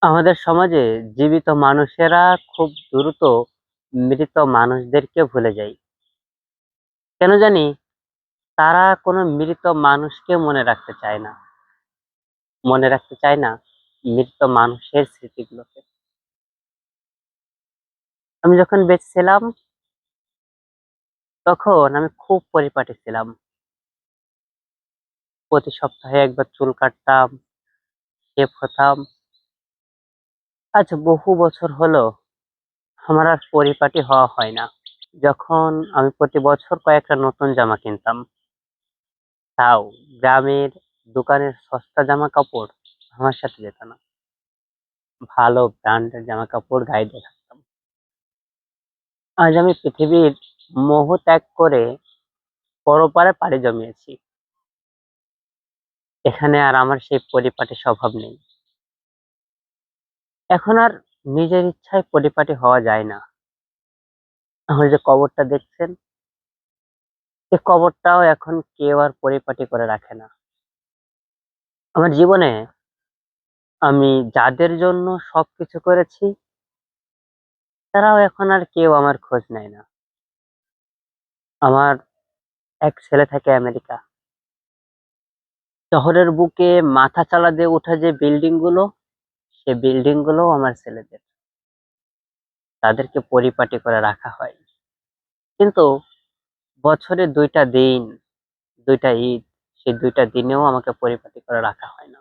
আমাদের সমাজে জীবিত মানুষেরা খুব দ্রুত মৃত মানুষদেরকে ভুলে যায়। কেন জানি তারা কোনো মৃত মানুষকে মনে রাখতে চায় না মৃত মানুষের স্মৃতিগুলোকে। আমি যখন বেঁচে ছিলাম তখন আমি খুব পরিপাটি ছিলাম। প্রতি সপ্তাহে একবার চুল কাটতাম, শেভ হতাম। আজ বহু বছর হলো আমার আর পরিপাটি হওয়া হয় না। যখন আমি প্রতি বছর কয়েকটা নতুন জামা কিনতাম, তাও গ্রামের দোকানের সস্তা জামা কাপড় আমার সাথে যেত না। ভালো ব্র্যান্ডের জামা কাপড় গায়ে দিয়ে থাকতাম। আজ আমি পৃথিবীর মোহ ত্যাগ করে পরপারে পাড়ি জমিয়েছি। এখানে আর আমার সেই পরিপাটি স্বভাব নেই। এখন আর নিজের ইচ্ছায় পরিপাটি হওয়া যায় না। আমার যে কবরটা দেখছেন, এই কবরটাও এখন কেউ আর পরিপাটি করে রাখে না। আমার জীবনে আমি যাদের জন্য সবকিছু করেছি, তারাও এখন আর কেউ আমার খোঁজ নেয় না। আমার এক ছেলে থাকে আমেরিকা। শহরের বুকে মাথা চালা দিয়ে ওঠা যে বিল্ডিং গুলো, সে বিল্ডিং গুলো আমার ছেলেদের। তাদেরকে পরিপাটি করে রাখা হয়। কিন্তু বছরে 2টা দিন, 2টা ঈদ, সেই 2টা দিনেও আমাকে পরিপাটি করে রাখা হয় না।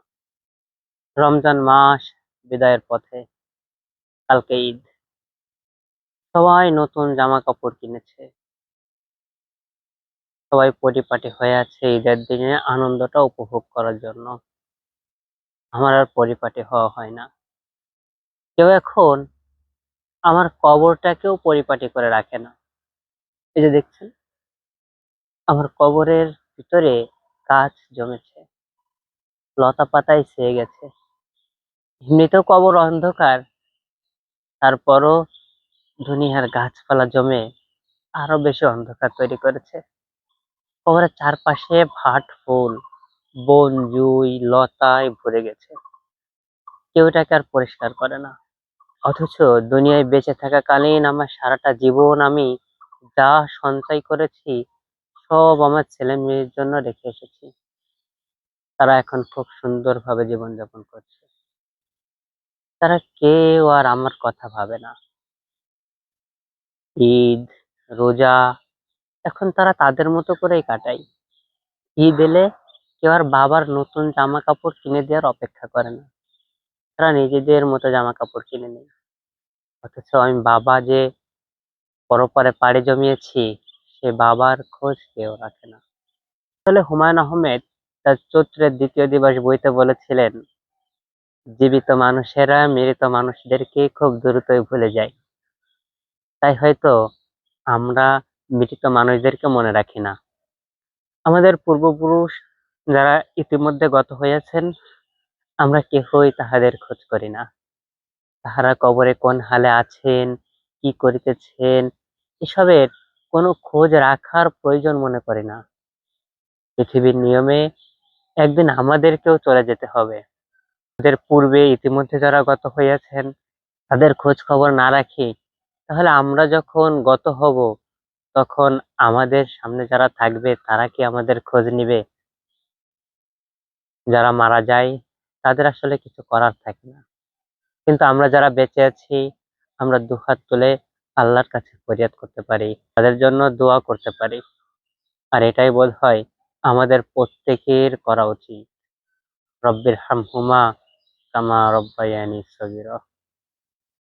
রমজান মাস বিদায়ের পথে, কালকে ঈদ। সবাই নতুন জামা কাপড় কিনেছে, সবাই পরিপাটি হয়ে আছে ঈদের দিনে আনন্দটা উপভোগ করার জন্য। আমার আর পরিপাটি হওয়া হয় না। কেউ এখন আমার কবরটাকেও পরিপাটি করে রাখে না। এই যে দেখছেন, আমার কবরের ভিতরে গাছ জমেছে, লতা পাতায় ছেয়ে গেছে। এমনিতেও কবর অন্ধকার, তারপরও দুনিয়ার গাছপালা জমে আরো বেশি অন্ধকার তৈরি করেছে। কবরের চারপাশে ভাট ফুল, বন জুই লতায় ভরে গেছে। কেউ এটাকে আর পরিষ্কার করে না। অথচ দুনিয়ায় বেঁচে থাকাকালীন আমার সারাটা জীবন আমি যা সঞ্চয় করেছি, সব আমার ছেলে মেয়ের জন্য রেখে এসেছি। তারা এখন খুব সুন্দরভাবে জীবনযাপন করছে। তারা কেউ আর আমার কথা ভাবে না। ঈদ, রোজা এখন তারা তাদের মতো করেই কাটায়। ঈদ এলে কেউ আর বাবার নতুন জামা কাপড় কিনে দেওয়ার অপেক্ষা করে না। তারা নিজেদের মতো জামা কাপড় কিনে নেয়। অথচ আমি বাবা যে পরপারে পাড়ি জমিয়েছি, সে বাবার খোঁজ কেউ রাখে না। আসলে হুমায়ুন আহমেদ তার চৈত্রের 2য় দিবস বইতে বলেছিলেন, জীবিত মানুষেরা মৃত মানুষদেরকে খুব দ্রুতই ভুলে যায়। তাই হয়তো আমরা মৃত মানুষদেরকে মনে রাখি না। আমাদের পূর্বপুরুষ যারা ইতিমধ্যে গত হইয়াছেন, আমরা কেহই তাহাদের খোঁজ করি না। তাহারা কবরে কোন হালে আছেন, কি করিতেছেন, এসবের কোনো খোঁজ রাখার প্রয়োজন মনে করি না। পৃথিবীর নিয়মে একদিন আমাদেরকেও চলে যেতে হবে। আমাদের পূর্বে ইতিমধ্যে যারা গত হইয়াছেন, তাদের খোঁজ খবর না রাখি, তাহলে আমরা যখন গত হব, তখন আমাদের সামনে যারা থাকবে তারা কি আমাদের খোঁজ নিবে? যারা মারা যায় তাদের আসলে কিছু করার থাকে না। কিন্তু আমরা যারা বেঁচে আছি, আমরা দুহাত তুলে আল্লাহর কাছে ফরিয়াদ করতে পারি, তাদের জন্য দোয়া করতে পারি। আর এটাই বোধহয় আমাদের প্রত্যেকের করা উচিত। রব্বির হামহুমা কামা রব্বায়ানি সগীরা।